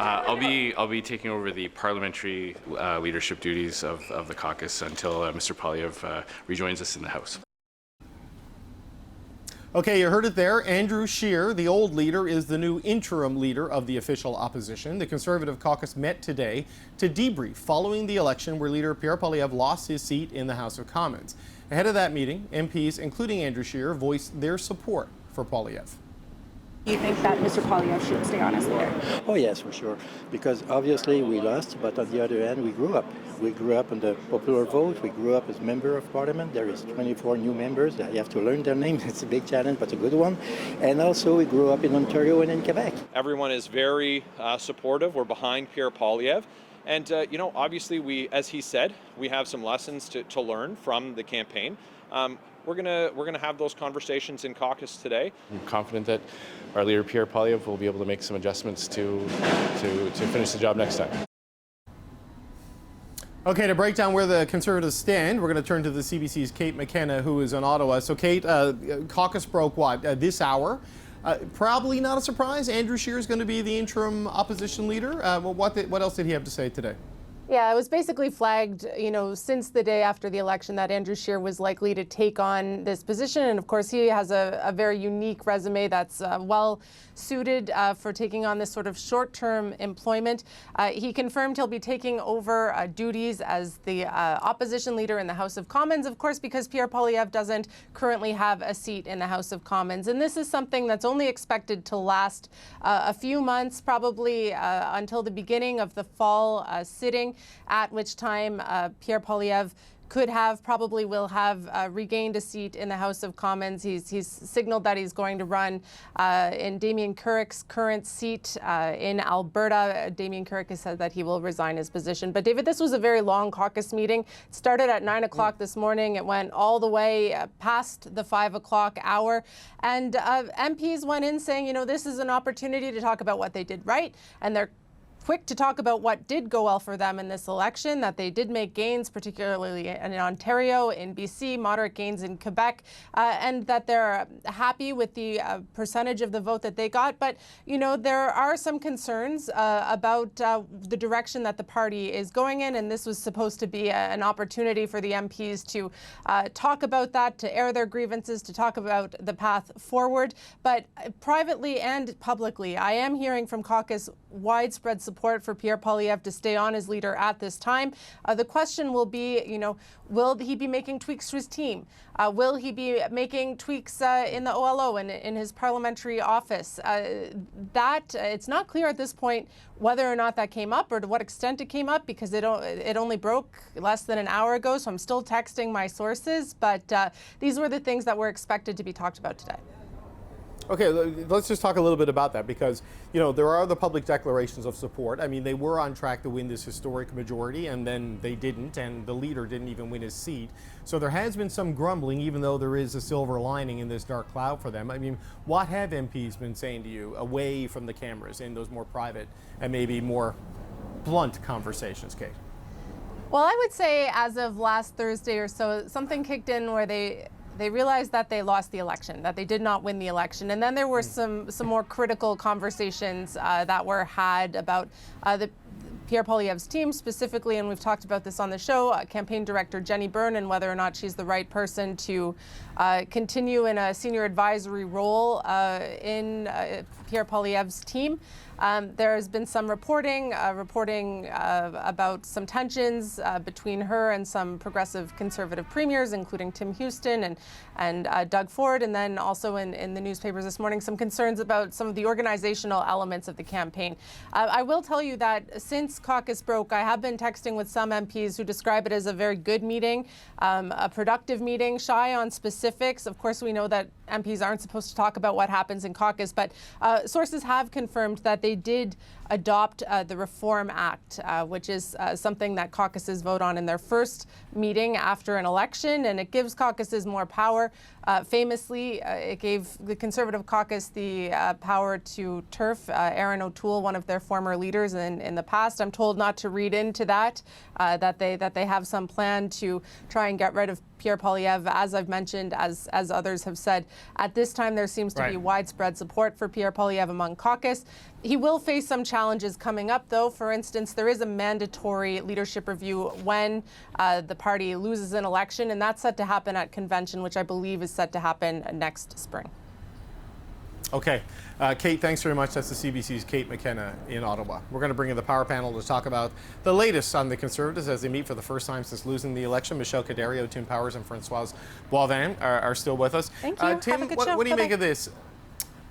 I'll be taking over the parliamentary leadership duties of the caucus until Mr. Poilievre rejoins us in the House. Okay, you heard it there. Andrew Scheer, the old leader, is the new interim leader of the official opposition. The Conservative caucus met today to debrief following the election where leader Pierre Poilievre lost his seat in the House of Commons. Ahead of that meeting, MPs, including Andrew Scheer, voiced their support for Poilievre. Do you think that Mr. Poilievre should stay on as leader? Oh yes, for sure. Because obviously we lost, but on the other hand, we grew up. We grew up in the popular vote. We grew up as member of parliament. There is 24 new members. You have to learn their names. It's a big challenge, but a good one. And also we grew up in Ontario and in Quebec. Everyone is very supportive. We're behind Pierre Poilievre. And, obviously, as he said, we have some lessons to learn from the campaign. We're gonna have those conversations in caucus today. I'm confident that our leader Pierre Poilievre will be able to make some adjustments to finish the job next time. Okay, to break down where the Conservatives stand, we're going to turn to the CBC's Kate McKenna, who is in Ottawa. So, Kate, caucus broke this hour? Probably not a surprise. Andrew Scheer is going to be the interim opposition leader. What else did he have to say today? Yeah, it was basically flagged, since the day after the election that Andrew Scheer was likely to take on this position. And of course, he has a very unique resume that's well suited for taking on this sort of short-term employment. He confirmed he'll be taking over duties as the opposition leader in the House of Commons, of course, because Pierre Poilievre doesn't currently have a seat in the House of Commons. And this is something that's only expected to last a few months, probably until the beginning of the fall sitting, at which time Pierre Poilievre probably will have regained a seat in the House of Commons. He's signaled that he's going to run in Damien Carrick's current seat in Alberta. Damien Carrick has said that he will resign his position. But David, this was a very long caucus meeting. It started at 9 o'clock this morning. It went all the way past the 5 o'clock hour. And MPs went in saying, this is an opportunity to talk about what they did right, and they're quick to talk about what did go well for them in this election, that they did make gains, particularly in Ontario, in BC, moderate gains in Quebec, and that they're happy with the percentage of the vote that they got. But, there are some concerns about the direction that the party is going in, and this was supposed to be an opportunity for the MPs to talk about that, to air their grievances, to talk about the path forward. But privately and publicly, I am hearing from caucus widespread support for Pierre Poilievre to stay on as leader at this time. The question will be, will he be making tweaks to his team? Will he be making tweaks in the OLO and in his parliamentary office? It's not clear at this point whether or not that came up or to what extent it came up, because it only broke less than an hour ago, so I'm still texting my sources. But these were the things that were expected to be talked about today. Okay, let's just talk a little bit about that, because, there are the public declarations of support. I mean, they were on track to win this historic majority, and then they didn't, and the leader didn't even win his seat. So there has been some grumbling, even though there is a silver lining in this dark cloud for them. I mean, what have MPs been saying to you away from the cameras in those more private and maybe more blunt conversations, Kate? Well, I would say as of last Thursday or so, something kicked in where they realized that they lost the election, that they did not win the election. And then there were some more critical conversations that were had about the Pierre Poilievre's team specifically, and we've talked about this on the show, campaign director Jenny Byrne, and whether or not she's the right person to continue in a senior advisory role in Pierre Poilievre's team. There has been some reporting about some tensions between her and some progressive conservative premiers, including Tim Houston and Doug Ford, and then also in the newspapers this morning, some concerns about some of the organizational elements of the campaign. I will tell you that since caucus broke, I have been texting with some MPs who describe it as a very good meeting, a productive meeting, shy on specifics. Of course, we know that MPs aren't supposed to talk about what happens in caucus, but sources have confirmed that they did adopt the Reform Act, which is something that caucuses vote on in their first meeting after an election, and it gives caucuses more power Famously, it gave the Conservative caucus the power to turf Aaron O'Toole, one of their former leaders in the past. I'm told not to read into that, that they have some plan to try and get rid of Pierre Poilievre, as I've mentioned, as others have said. At this time, there seems to be widespread support for Pierre Poilievre among caucus. He will face some challenges coming up, though. For instance, there is a mandatory leadership review when the party loses an election, and that's set to happen at convention, which I believe is set to happen next spring. Okay. Kate, thanks very much. That's the CBC's Kate McKenna in Ottawa. We're going to bring in the power panel to talk about the latest on the Conservatives as they meet for the first time since losing the election. Michelle Cadario, Tim Powers, and Françoise Boivin are still with us. Thank you. Tim, Have a good show. what do you make of this?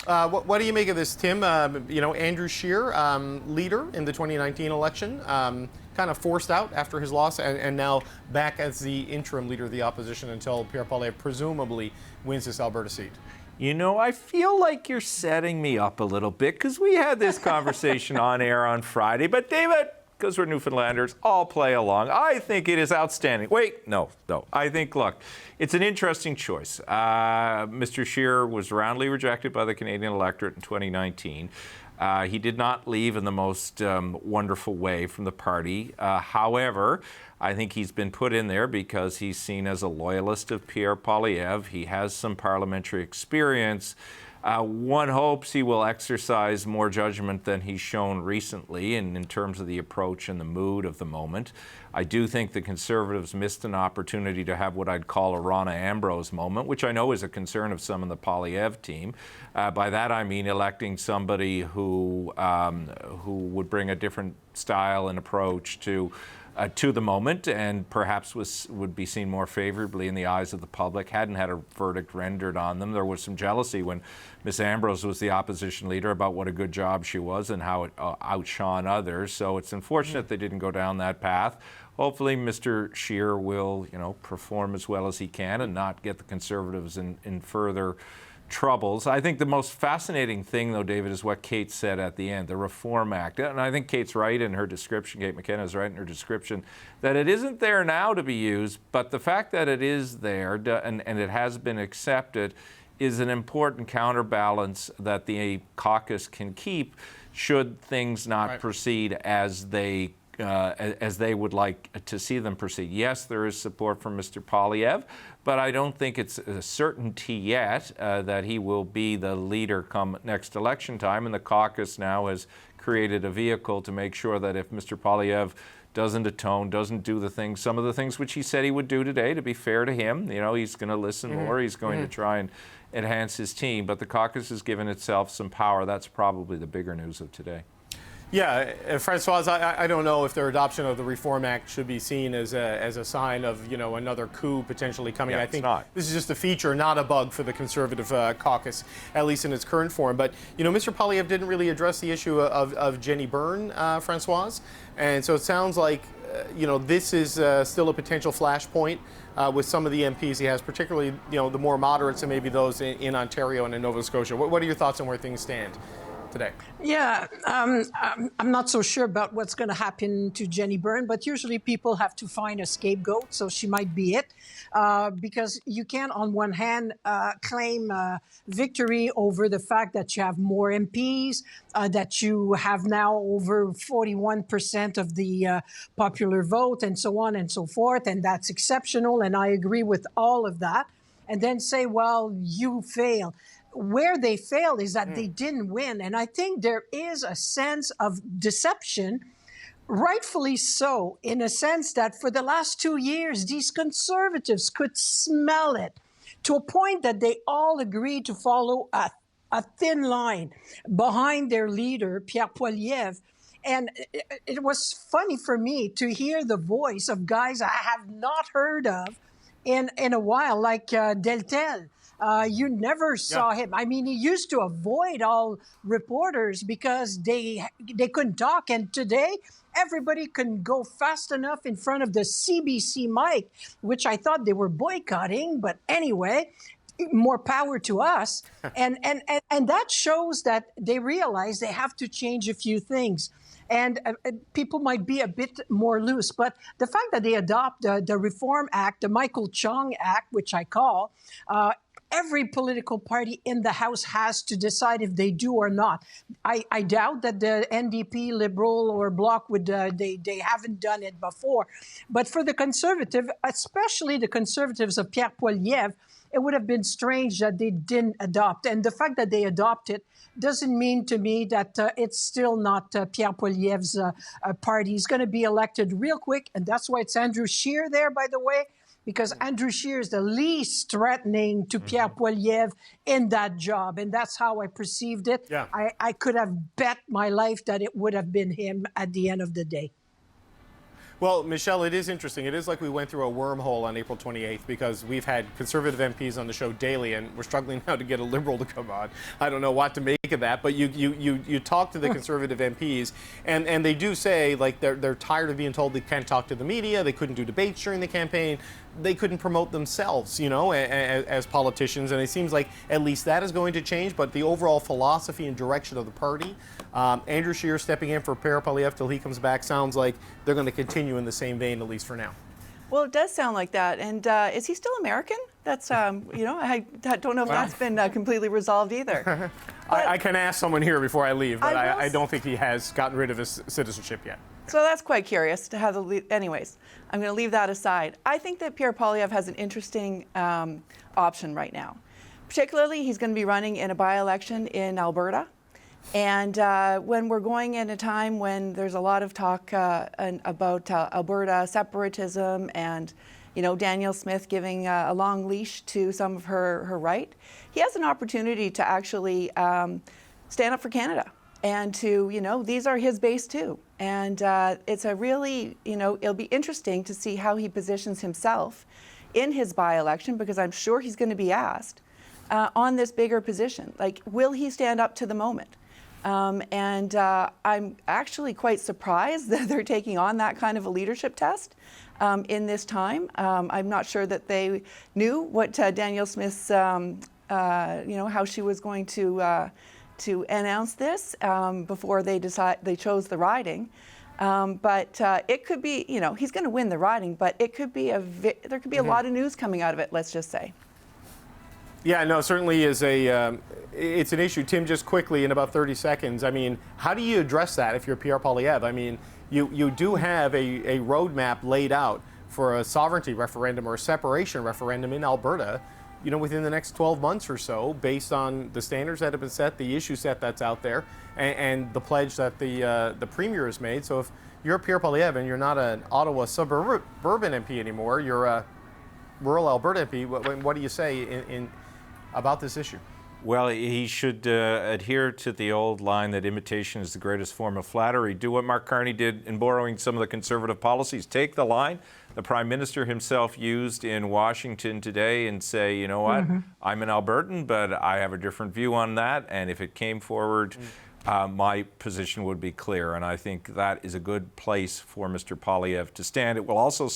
What do you make of this, Tim? Andrew Scheer, leader in the 2019 election, kind of forced out after his loss and now back as the interim leader of the opposition until Pierre Poilievre presumably wins this Alberta seat. You know, I feel like you're setting me up a little bit because we had this conversation on air on Friday. But David, because we're Newfoundlanders, I'll play along. I think it is outstanding. Wait, no. I think, look, it's an interesting choice. Mr. Scheer was roundly rejected by the Canadian electorate in 2019. He did not leave in the most wonderful way from the party. However, I think he's been put in there because he's seen as a loyalist of Pierre Poilievre. He has some parliamentary experience. One hopes he will exercise more judgment than he's shown recently in terms of the approach and the mood of the moment. I do think the Conservatives missed an opportunity to have what I'd call a Ronna Ambrose moment, which I know is a concern of some in the Poilievre team. By that I mean electing somebody who would bring a different style and approach to the moment and perhaps would be seen more favorably in the eyes of the public, hadn't had a verdict rendered on them. There was some jealousy when Miss Ambrose was the opposition leader about what a good job she was and how it outshone others. So it's unfortunate they didn't go down that path. Hopefully Mr. Scheer will, perform as well as he can and not get the Conservatives in further troubles. I think the most fascinating thing, though, David, is what Kate said at the end, the Reform Act. And I think Kate's right in her description, Kate McKenna is right in her description, that it isn't there now to be used, but the fact that it is there and it has been accepted is an important counterbalance that the caucus can keep should things not proceed as they would like to see them proceed. Yes, there is support from Mr. Poilievre, but I don't think it's a certainty yet that he will be the leader come next election time. And the caucus now has created a vehicle to make sure that if Mr. Poilievre doesn't atone, doesn't do some of the things which he said he would do today, to be fair to him, he's going to listen more, he's going to try and enhance his team. But the caucus has given itself some power. That's probably the bigger news of today. Yeah, Françoise, I don't know if their adoption of the Reform Act should be seen as a sign of another coup potentially coming. Yeah, I think not. This is just a feature, not a bug for the Conservative caucus, at least in its current form. But Mr. Poilievre didn't really address the issue of Jenny Byrne, Françoise, and so it sounds like this is still a potential flashpoint with some of the MPs he has, particularly the more moderates and maybe those in Ontario and in Nova Scotia. What are your thoughts on where things stand today? Yeah, I'm not so sure about what's going to happen to Jenny Byrne, but usually people have to find a scapegoat, so she might be it. Because you can, on one hand, claim victory over the fact that you have more MPs, that you have now over 41% of the popular vote, and so on and so forth, and that's exceptional, and I agree with all of that. And then say, well, you failed. Where they failed is that they didn't win. And I think there is a sense of deception, rightfully so, in a sense that for the last 2 years, these Conservatives could smell it to a point that they all agreed to follow a thin line behind their leader, Pierre Poilievre. And it was funny for me to hear the voice of guys I have not heard of in a while, like Deltel. You never saw him. I mean, he used to avoid all reporters because they couldn't talk. And today, everybody can go fast enough in front of the CBC mic, which I thought they were boycotting. But anyway, more power to us. And that shows that they realize they have to change a few things. And people might be a bit more loose. But the fact that they adopt the Reform Act, the Michael Chung Act, which I call, every political party in the House has to decide if they do or not. I doubt that the NDP, Liberal, or Bloc would, they haven't done it before. But for the Conservative, especially the Conservatives of Pierre Poilievre, it would have been strange that they didn't adopt. And the fact that they adopted doesn't mean to me that it's still not Pierre Poilievre's party. He's going to be elected real quick, and that's why it's Andrew Scheer there, by the way, because Andrew Scheer is the least threatening to Pierre Poilievre in that job, and that's how I perceived it. Yeah. I could have bet my life that it would have been him at the end of the day. Well, Michelle, it is interesting. It is like we went through a wormhole on April 28th because we've had Conservative MPs on the show daily, and we're struggling now to get a Liberal to come on. I don't know what to make of that, but you talk to the Conservative MPs, and they do say, like, they're tired of being told they can't talk to the media, they couldn't do debates during the campaign, they couldn't promote themselves, you know, as politicians, and it seems like at least that is going to change, but the overall philosophy and direction of the party, Andrew Scheer stepping in for Pierre Poilievre till he comes back, sounds like they're going to continue in the same vein, at least for now. Well, it does sound like that. And is he still American? That's, you know, I don't know if that's been completely resolved either. I can ask someone here before I leave, but I don't think he has gotten rid of his citizenship yet. So that's quite curious to have anyways, I'm going to leave that aside. I think that Pierre Poilievre has an interesting option right now. Particularly, he's going to be running in a by-election in Alberta. And when we're going in a time when there's a lot of talk about Alberta separatism and, you know, Danielle Smith giving a long leash to some of her right, he has an opportunity to actually stand up for Canada and to, you know, these are his base too. And it's a really, you know, it'll be interesting to see how he positions himself in his by-election, because I'm sure he's going to be asked on this bigger position. Like, will he stand up to the moment? And I'm actually quite surprised that they're taking on that kind of a leadership test in this time. I'm not sure that they knew what Danielle Smith's, you know, how she was going to announce this before they chose the riding. But it could be, you know, he's going to win the riding, but it could be there could be a lot of news coming out of it, let's just say. Yeah, no, certainly is it's an issue. Tim, just quickly in about 30 seconds, I mean, how do you address that if you're Pierre Poilievre? I mean, you do have a roadmap laid out for a sovereignty referendum or a separation referendum in Alberta, you know, within the next 12 months or so, based on the standards that have been set, the issue set that's out there, and the pledge that the Premier has made. So if you're Pierre Poilievre and you're not an Ottawa suburban MP anymore, you're a rural Alberta MP, what do you say about this issue? Well, he should adhere to the old line that imitation is the greatest form of flattery. Do what Mark Carney did in borrowing some of the Conservative policies. Take the line the Prime Minister himself used in Washington today and say, you know what, I'm an Albertan, but I have a different view on that. And if it came forward, my position would be clear. And I think that is a good place for Mr. Poilievre to stand. It will also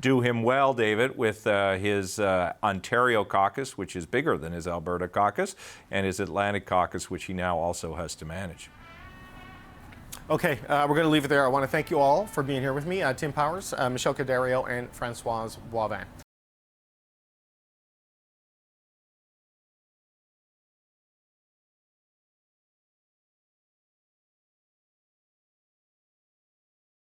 do him well, David, with his Ontario caucus, which is bigger than his Alberta caucus, and his Atlantic caucus, which he now also has to manage. Okay, we're going to leave it there. I want to thank you all for being here with me. Tim Powers, Michelle Cadario, and Françoise Boivin.